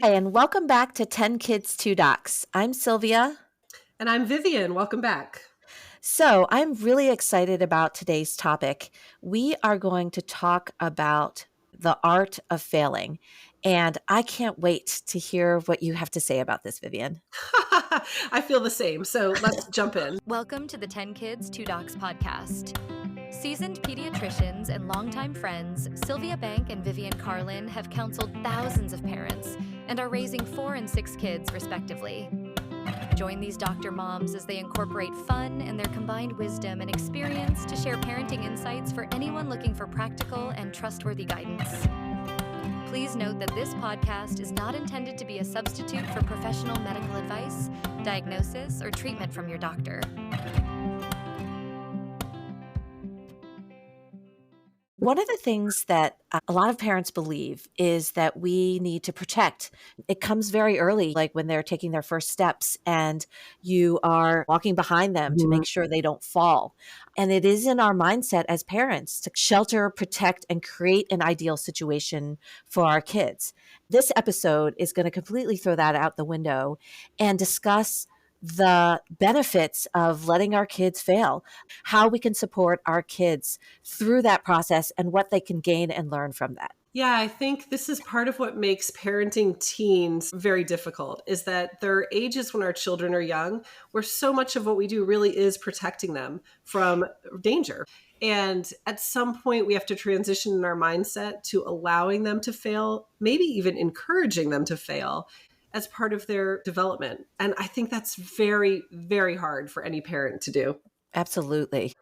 Hi, and welcome back to 10 Kids, 2 Docs. I'm Sylvia. And I'm Vivian. Welcome back. So, I'm really excited about today's topic. We are going to talk about the art of failing. And I can't wait to hear what you have to say about this, Vivian. I feel the same. So let's jump in. Welcome to the 10 Kids, 2 Docs podcast. Seasoned pediatricians and longtime friends, Sylvia Bank and Vivian Carlin have counseled thousands of parents and are raising 4 and 6 kids, respectively. Join these doctor moms as they incorporate fun and their combined wisdom and experience to share parenting insights for anyone looking for practical and trustworthy guidance. Please note that this podcast is not intended to be a substitute for professional medical advice, diagnosis, or treatment from your doctor. One of the things that a lot of parents believe is that we need to protect. It comes very early, like when they're taking their first steps and you are walking behind them to make sure they don't fall. And it is in our mindset as parents to shelter, protect, and create an ideal situation for our kids. This episode is going to completely throw that out the window and discuss the benefits of letting our kids fail, how we can support our kids through that process, and what they can gain and learn from that. Yeah, I think this is part of what makes parenting teens very difficult, is that there are ages when our children are young where so much of what we do really is protecting them from danger. And at some point, we have to transition in our mindset to allowing them to fail, maybe even encouraging them to fail as part of their development. And I think that's very, very hard for any parent to do. Absolutely.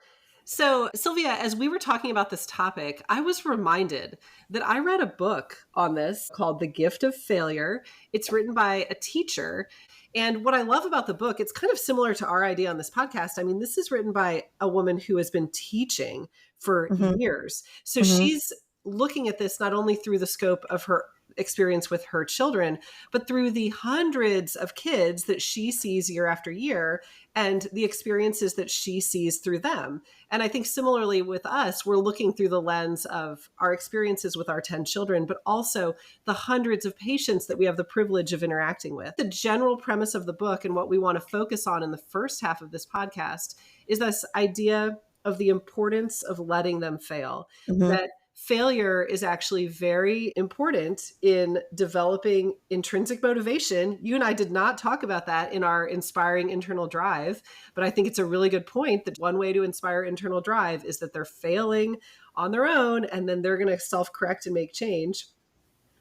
So, Sylvia, as we were talking about this topic, I was reminded that I read a book on this called The Gift of Failure. It's written by a teacher. And what I love about the book, it's kind of similar to our idea on this podcast. I mean, this is written by a woman who has been teaching for years. So she's looking at this not only through the scope of her experience with her children, but through the hundreds of kids that she sees year after year and the experiences that she sees through them. And I think similarly with us, we're looking through the lens of our experiences with our 10 children, but also the hundreds of patients that we have the privilege of interacting with. The general premise of the book and what we want to focus on in the first half of this podcast is this idea of the importance of letting them fail. That failure is actually very important in developing intrinsic motivation. You and I did not talk about that in our inspiring internal drive, but I think it's a really good point that one way to inspire internal drive is that they're failing on their own and then they're going to self-correct and make change.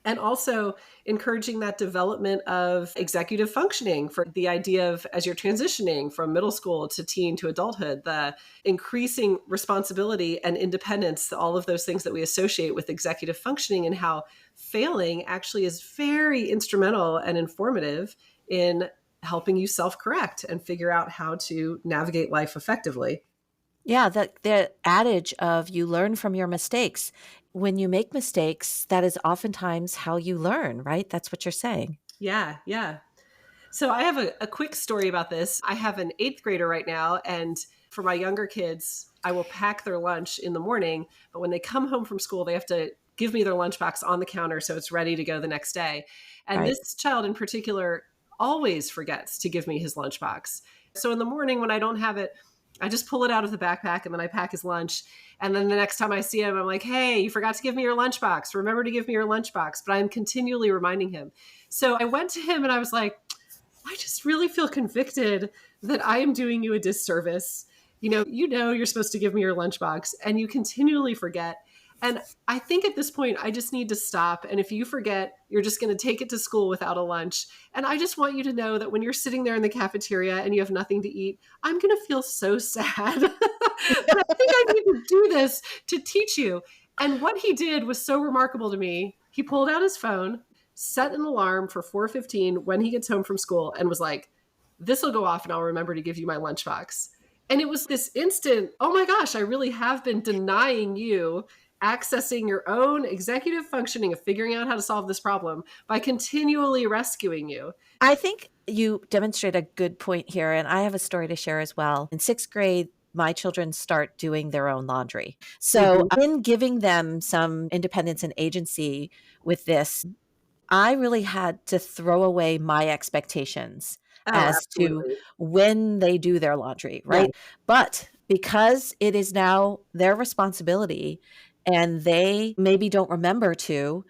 And also encouraging that development of executive functioning for the idea of, as you're transitioning from middle school to teen to adulthood, the increasing responsibility and independence, all of those things that we associate with executive functioning, and how failing actually is very instrumental and informative in helping you self-correct and figure out how to navigate life effectively. Yeah, the adage of you learn from your mistakes. When you make mistakes, that is oftentimes how you learn, right? That's what you're saying. Yeah, yeah. So I have a quick story about this. I have an 8th grader right now, and for my younger kids, I will pack their lunch in the morning, but when they come home from school, they have to give me their lunchbox on the counter so it's ready to go the next day. And Right. this child in particular always forgets to give me his lunchbox. So in the morning when I don't have it, I just pull it out of the backpack and then I pack his lunch. And then the next time I see him, I'm like, hey, you forgot to give me your lunchbox. Remember to give me your lunchbox. But I'm continually reminding him. So I went to him and I was like, I just really feel convicted that I am doing you a disservice. You're supposed to give me your lunchbox and you continually forget. And I think at this point, I just need to stop. And if you forget, you're just going to take it to school without a lunch. And I just want you to know that when you're sitting there in the cafeteria and you have nothing to eat, I'm going to feel so sad. But I think I need to do this to teach you. And what he did was so remarkable to me. He pulled out his phone, set an alarm for 4:15 when he gets home from school, and was like, this will go off and I'll remember to give you my lunchbox. And it was this instant, oh my gosh, I really have been denying you accessing your own executive functioning of figuring out how to solve this problem by continually rescuing you. I think you demonstrate a good point here, and I have a story to share as well. In 6th grade, my children start doing their own laundry. So in giving them some independence and agency with this, I really had to throw away my expectations Oh, as to absolutely. when they do their laundry, Yeah. right? But because it is now their responsibility and they maybe don't remember to,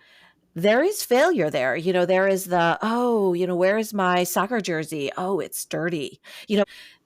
there is failure there. There is oh, where is my soccer jersey? Oh, it's dirty.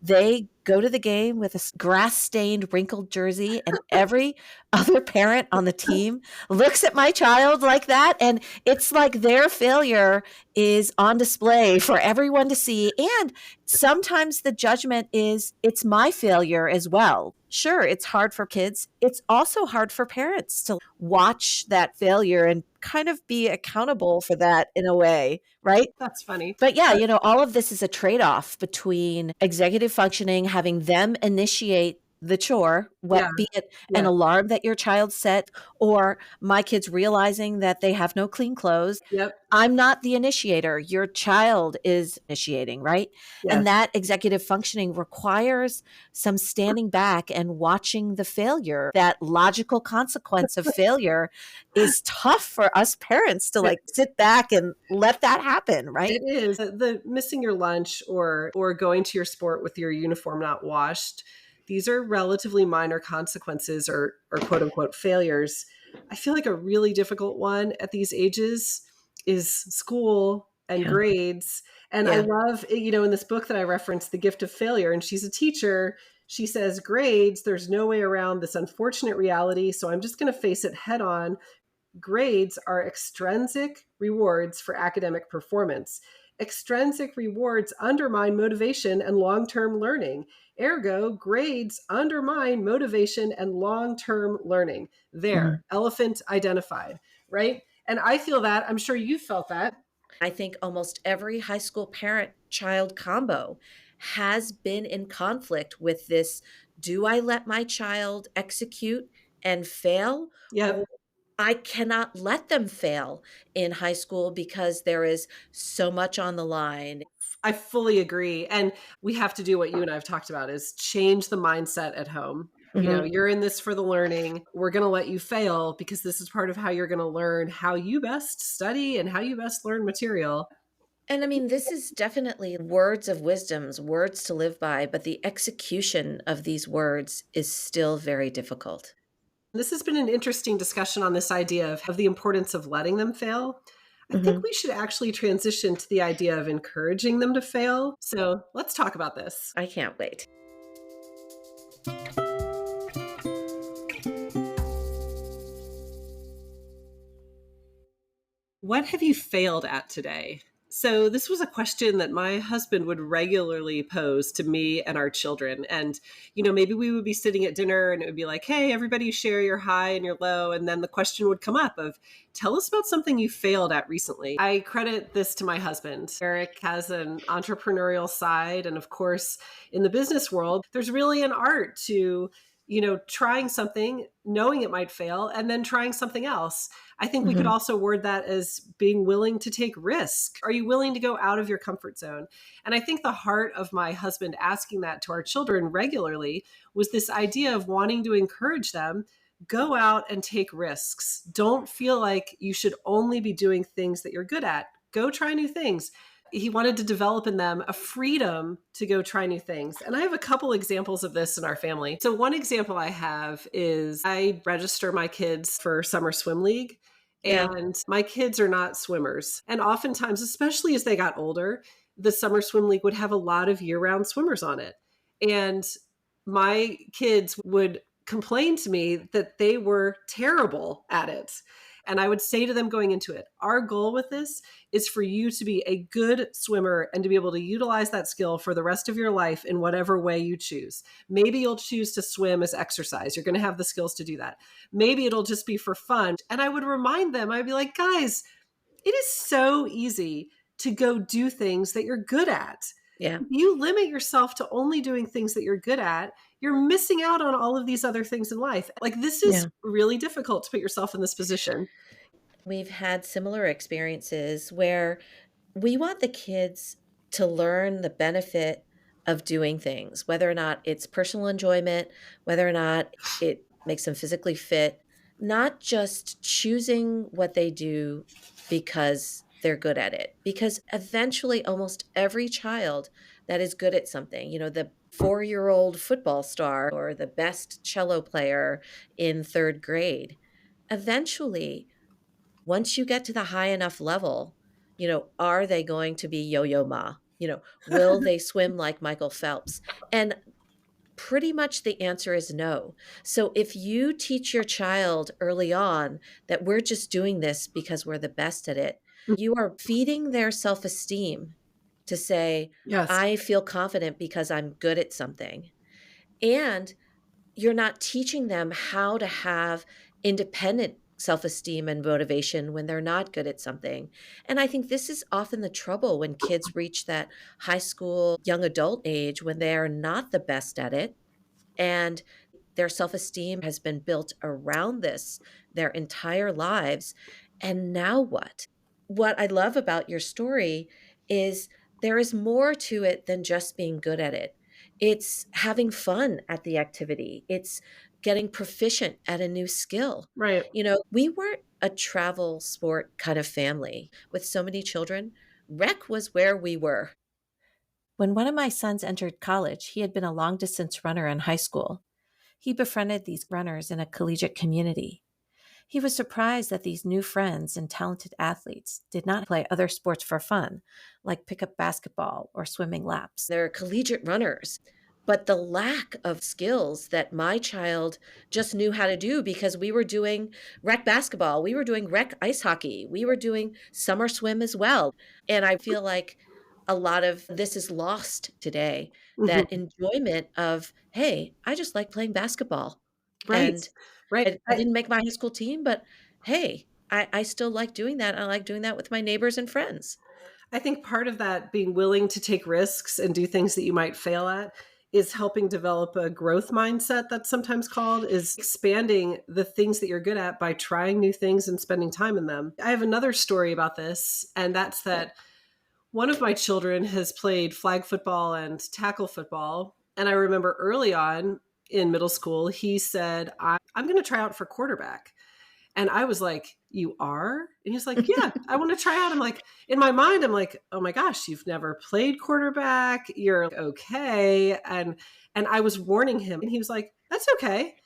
They go to the game with a grass stained, wrinkled jersey, and every other parent on the team looks at my child like that. And it's like their failure is on display for everyone to see. And sometimes the judgment is it's my failure as well. Sure, it's hard for kids. It's also hard for parents to watch that failure and kind of be accountable for that in a way, right? That's funny. But yeah, all of this is a trade-off between executive functioning, having them initiate the chore, Yeah. be it an Yeah. alarm that your child set, or my kids realizing that they have no clean clothes. Yep. I'm not the initiator. Your child is initiating, right? Yes. And that executive functioning requires some standing back and watching the failure. That logical consequence of failure is tough for us parents to sit back and let that happen, right? It is. The missing your lunch or going to your sport with your uniform not washed. These are relatively minor consequences or quote unquote failures. I feel like a really difficult one at these ages is school and Yeah. grades. And I Yeah. love, in this book that I referenced, The Gift of Failure, and she's a teacher. She says, grades, there's no way around this unfortunate reality. So I'm just going to face it head on. Grades are extrinsic rewards for academic performance. Extrinsic rewards undermine motivation and long term learning. Ergo, grades undermine motivation and long term learning. There, elephant identified, right? And I feel that. I'm sure you felt that. I think almost every high school parent child combo has been in conflict with this. Do I let my child execute and fail? Yep. Or I cannot let them fail in high school because there is so much on the line. I fully agree. And we have to do what you and I have talked about is change the mindset at home. You're in this for the learning. We're going to let you fail because this is part of how you're going to learn how you best study and how you best learn material. And I mean, this is definitely words of wisdoms, words to live by, but the execution of these words is still very difficult. This has been an interesting discussion on this idea of the importance of letting them fail. I think we should actually transition to the idea of encouraging them to fail. So let's talk about this. I can't wait. What have you failed at today? So, this was a question that my husband would regularly pose to me and our children. And, maybe we would be sitting at dinner and it would be like, hey, everybody share your high and your low. And then the question would come up of, tell us about something you failed at recently. I credit this to my husband. Eric has an entrepreneurial side. And of course, in the business world, there's really an art to trying something, knowing it might fail, and then trying something else. I think we could also word that as being willing to take risk. Are you willing to go out of your comfort zone? And I think the heart of my husband asking that to our children regularly was this idea of wanting to encourage them, go out and take risks. Don't feel like you should only be doing things that you're good at. Go try new things. He wanted to develop in them a freedom to go try new things. And I have a couple examples of this in our family. So one example I have is I register my kids for summer swim league. And my kids are not swimmers. And oftentimes, especially as they got older, the summer swim league would have a lot of year-round swimmers on it. And my kids would complain to me that they were terrible at it. And I would say to them going into it, our goal with this is for you to be a good swimmer and to be able to utilize that skill for the rest of your life in whatever way you choose. Maybe you'll choose to swim as exercise. You're going to have the skills to do that. Maybe it'll just be for fun. And I would remind them, I'd be like, guys, it is so easy to go do things that you're good at. Yeah. If you limit yourself to only doing things that you're good at, you're missing out on all of these other things in life. Like this is really difficult to put yourself in this position. We've had similar experiences where we want the kids to learn the benefit of doing things, whether or not it's personal enjoyment, whether or not it makes them physically fit, not just choosing what they do because they're good at it, because eventually almost every child that is good at something, the 4-year-old football star or the best cello player in 3rd grade, eventually, once you get to the high enough level, are they going to be Yo-Yo Ma? Will they swim like Michael Phelps? And pretty much the answer is no. So if you teach your child early on that we're just doing this because we're the best at it, you are feeding their self-esteem to say, Yes. I feel confident because I'm good at something. And you're not teaching them how to have independent self-esteem and motivation when they're not good at something. And I think this is often the trouble when kids reach that high school, young adult age when they are not the best at it. And their self-esteem has been built around this their entire lives. And now what? What I love about your story is there is more to it than just being good at it. It's having fun at the activity. It's getting proficient at a new skill. Right. We weren't a travel sport kind of family with so many children. Rec was where we were. When one of my sons entered college, he had been a long distance runner in high school. He befriended these runners in a collegiate community. He was surprised that these new friends and talented athletes did not play other sports for fun, like pickup basketball or swimming laps. They're collegiate runners. But the lack of skills that my child just knew how to do, because we were doing rec basketball, we were doing rec ice hockey, we were doing summer swim as well. And I feel like a lot of this is lost today, that Mhm. enjoyment of, hey, I just like playing basketball. Right. And Right. I didn't make my high school team, but hey, I still like doing that. I like doing that with my neighbors and friends. I think part of that being willing to take risks and do things that you might fail at is helping develop a growth mindset, that's sometimes called, is expanding the things that you're good at by trying new things and spending time in them. I have another story about this, and that's that one of my children has played flag football and tackle football. And I remember early on in middle school, he said, I'm going to try out for quarterback. And I was like, you are? And he's like, yeah, I want to try out. I'm like, in my mind, I'm like, oh my gosh, you've never played quarterback. You're okay. And I was warning him, and he was like, that's okay.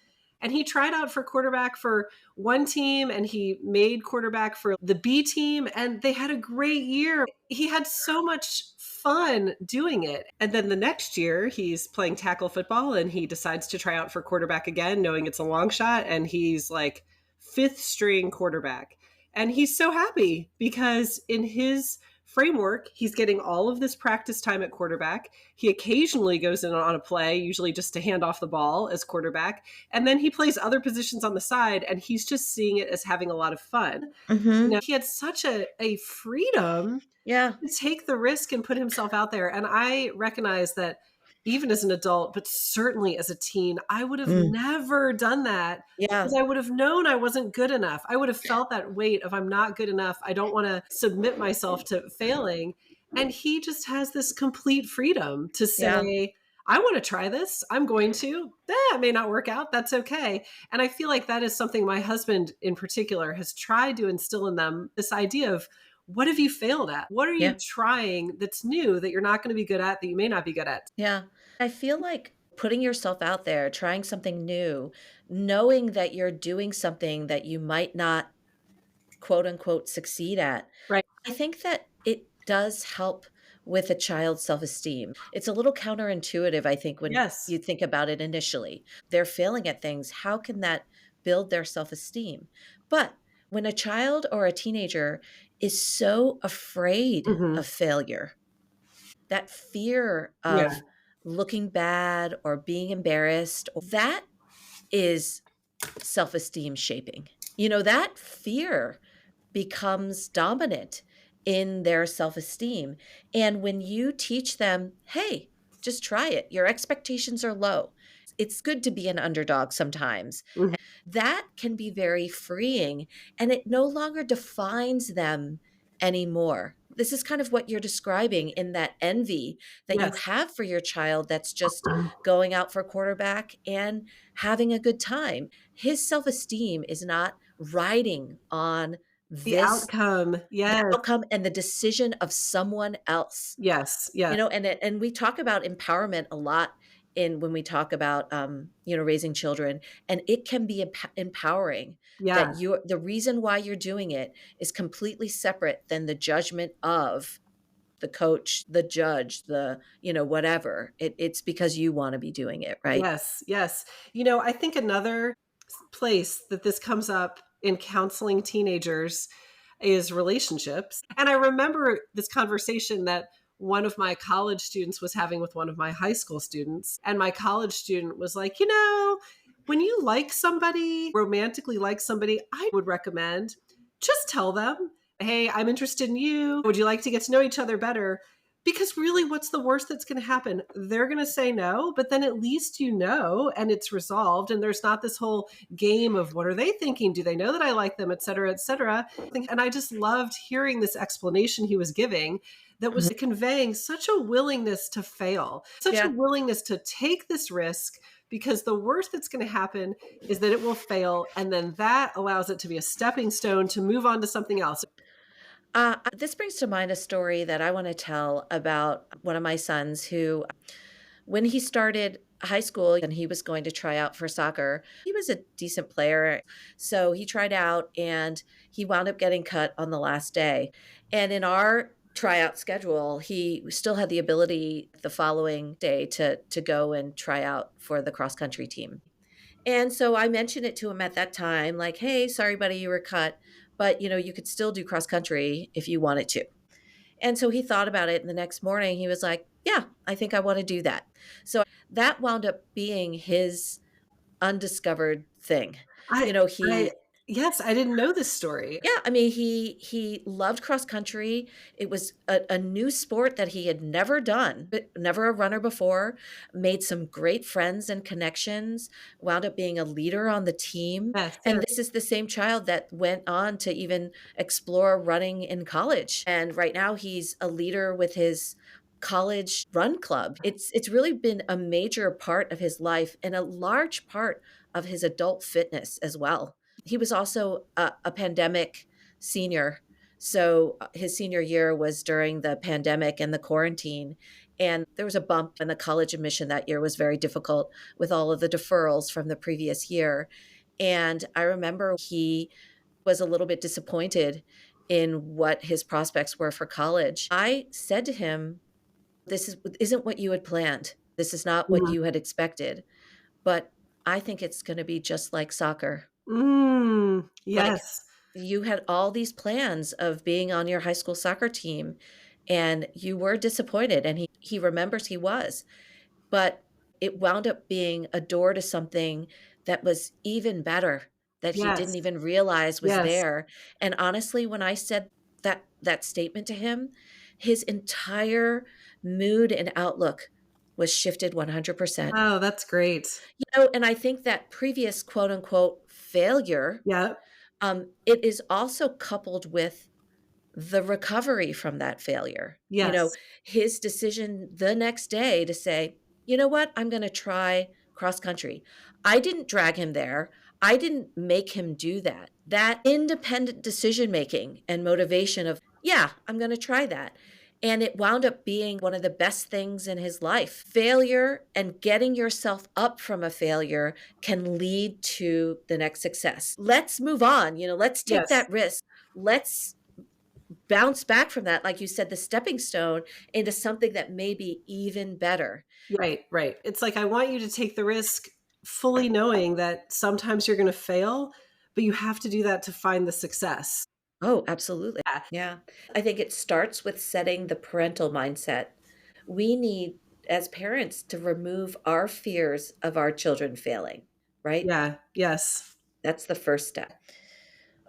And he tried out for quarterback for one team, and he made quarterback for the B team, and they had a great year. He had so much fun doing it. And then the next year, he's playing tackle football, and he decides to try out for quarterback again, knowing it's a long shot. And he's like 5th string quarterback. And he's so happy because in his framework, he's getting all of this practice time at quarterback. He occasionally goes in on a play, usually just to hand off the ball as quarterback. And then he plays other positions on the side, and he's just seeing it as having a lot of fun. Mm-hmm. He had such a freedom Yeah. to take the risk and put himself out there. And I recognize that even as an adult, but certainly as a teen, I would have never done that Yeah. because I would have known I wasn't good enough. I would have felt that weight of I'm not good enough. I don't want to submit myself to failing. And he just has this complete freedom to Yeah. say, I want to try this. I'm going to. That may not work out. That's okay. And I feel like that is something my husband in particular has tried to instill in them, this idea of, what have you failed at? What are you Yeah. trying that's new that you're not going to be good at, that you may not be good at? Yeah. I feel like putting yourself out there, trying something new, knowing that you're doing something that you might not quote unquote succeed at. Right. I think that it does help with a child's self-esteem. It's a little counterintuitive, I think, when Yes. you think about it initially. They're failing at things. How can that build their self-esteem? But when a child or a teenager is so afraid Hmm. of failure, that fear Yeah. of looking bad or being embarrassed, that is self-esteem shaping. That fear becomes dominant in their self-esteem. And when you teach them, hey, just try it, your expectations are low. It's good to be an underdog sometimes. Hmm. That can be very freeing, and it no longer defines them anymore. This is kind of what you're describing in that envy that you Yes. have for your child that's just going out for quarterback and having a good time. His self esteem is not riding on The outcome. the Yes. outcome and the decision of someone else. Yes. Yes. And we talk about empowerment a lot in when we talk about, raising children, and it can be empowering Yeah. that the reason why you're doing it is completely separate than the judgment of the coach, the judge, whatever. It's because you wanna be doing it, right? Yes. Yes. I think another place that this comes up in counseling teenagers is relationships. And I remember this conversation that one of my college students was having with one of my high school students. And my college student was like, when you like somebody, romantically like somebody, I would recommend just tell them, hey, I'm interested in you. Would you like to get to know each other better? Because really, what's the worst that's going to happen? They're going to say no, but then at least and it's resolved. And there's not this whole game of what are they thinking? Do they know that I like them, et cetera, et cetera. And I just loved hearing this explanation he was giving that was conveying such a willingness to fail, such a willingness to take this risk, because the worst that's going to happen is that it will fail. And then that allows it to be a stepping stone to move on to something else. This brings to mind a story that I want to tell about one of my sons who, when he started high school and he was going to try out for soccer, he was a decent player. So he tried out and he wound up getting cut on the last day. And in our tryout schedule, he still had the ability the following day to go and try out for the cross country team. And so I mentioned it to him at that time, like, hey, sorry, buddy, you were cut, but you could still do cross country if you wanted to. And so he thought about it. And the next morning he was like, yeah, I think I want to do that. So that wound up being his undiscovered thing. I, He yes, I didn't know this story. Yeah, I mean, he loved cross country. It was a new sport that he had never done, but never a runner before. Made some great friends and connections. Wound up being a leader on the team. Yes, And yes. this is the same child that went on to even explore running in college. And right now he's a leader with his college run club. It's really been a major part of his life and a large part of his adult fitness as well. He was also a pandemic senior. So his senior year was during the pandemic and the quarantine. And there was a bump, and the college admission that year was very difficult with all of the deferrals from the previous year. And I remember he was a little bit disappointed in what his prospects were for college. I said to him, isn't what you had planned. This is not what Mhm. you had expected. But I think it's going to be just like soccer. Like, Yes. you had all these plans of being on your high school soccer team, and you were disappointed, and he remembers he was, but it wound up being a door to something that was even better, that he Yes. didn't even realize was Yes. there. And honestly, when I said that statement to him, his entire mood and outlook was shifted 100%. Oh, that's great. And I think that previous quote unquote failure, Yeah. it is also coupled with the recovery from that failure. Yes. His decision the next day to say, you know what, I'm going to try cross country. I didn't drag him there. I didn't make him do that. That independent decision making and motivation of, yeah, I'm going to try that. And it wound up being one of the best things in his life. Failure and getting yourself up from a failure can lead to the next success. Let's move on. Let's take Yes. that risk. Let's bounce back from that, like you said, the stepping stone into something that may be even better. Right. Right. It's like, I want you to take the risk fully knowing that sometimes you're going to fail, but you have to do that to find the success. Oh, absolutely. Yeah. Yeah. I think it starts with setting the parental mindset. We need, as parents, to remove our fears of our children failing, right? Yeah. Yes. That's the first step.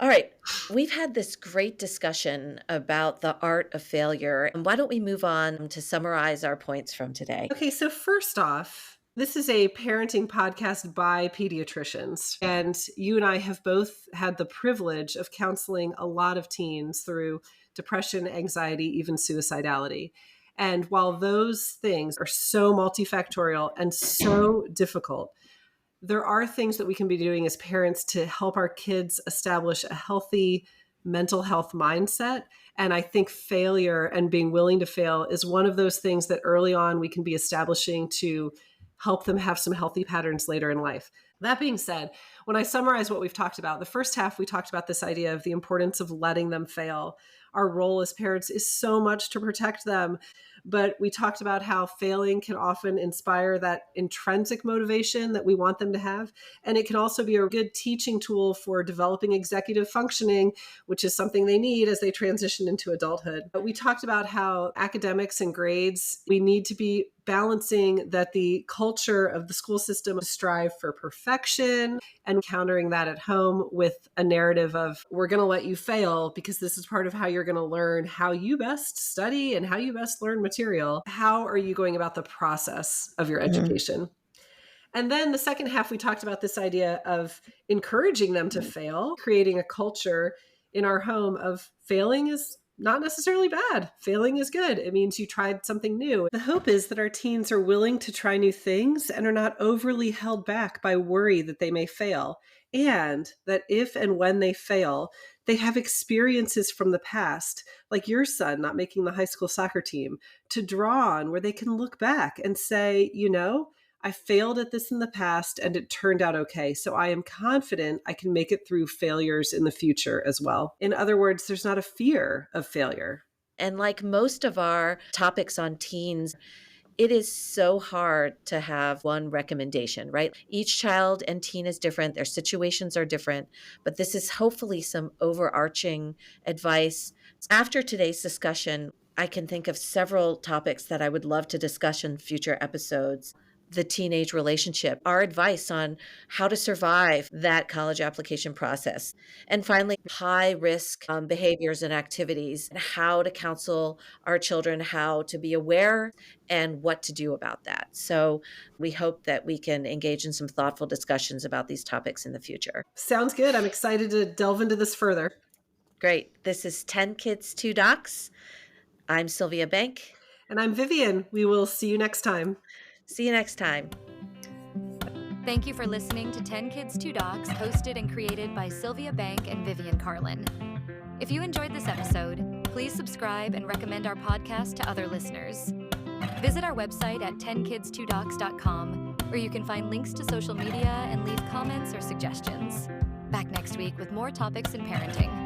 All right. We've had this great discussion about the art of failure. And why don't we move on to summarize our points from today? Okay. So, first off, this is a parenting podcast by pediatricians. And you and I have both had the privilege of counseling a lot of teens through depression, anxiety, even suicidality. And while those things are so multifactorial and so difficult, there are things that we can be doing as parents to help our kids establish a healthy mental health mindset. And I think failure and being willing to fail is one of those things that early on we can be establishing to help them have some healthy patterns later in life. That being said, when I summarize what we've talked about, the first half, we talked about this idea of the importance of letting them fail. Our role as parents is so much to protect them. But we talked about how failing can often inspire that intrinsic motivation that we want them to have. And it can also be a good teaching tool for developing executive functioning, which is something they need as they transition into adulthood. But we talked about how academics and grades, we need to be balancing that the culture of the school system strive for perfection and countering that at home with a narrative of, we're going to let you fail because this is part of how you're going to learn how you best study and how you best learn material. How are you going about the process of your education? And then the second half, we talked about this idea of encouraging them to fail, creating a culture in our home of failing is not necessarily bad. Failing is good. It means you tried something new. The hope is that our teens are willing to try new things and are not overly held back by worry that they may fail. And that if and when they fail, they have experiences from the past, like your son not making the high school soccer team, to draw on where they can look back and say, you know, I failed at this in the past and it turned out okay. So I am confident I can make it through failures in the future as well. In other words, there's not a fear of failure. And like most of our topics on teens, it is so hard to have one recommendation, right? Each child and teen is different. Their situations are different, but this is hopefully some overarching advice. After today's discussion, I can think of several topics that I would love to discuss in future episodes. The teenage relationship, our advice on how to survive that college application process. And finally, high risk behaviors and activities, and how to counsel our children, how to be aware and what to do about that. So we hope that we can engage in some thoughtful discussions about these topics in the future. Sounds good. I'm excited to delve into this further. Great. This is 10 Kids, 2 Docs. I'm Sylvia Bank. And I'm Vivian. We will see you next time. See you next time. Thank you for listening to 10 Kids 2 Docs, hosted and created by Sylvia Bank and Vivian Carlin. If you enjoyed this episode, please subscribe and recommend our podcast to other listeners. Visit our website at 10kids2docs.com, where you can find links to social media and leave comments or suggestions. Back next week with more topics in parenting.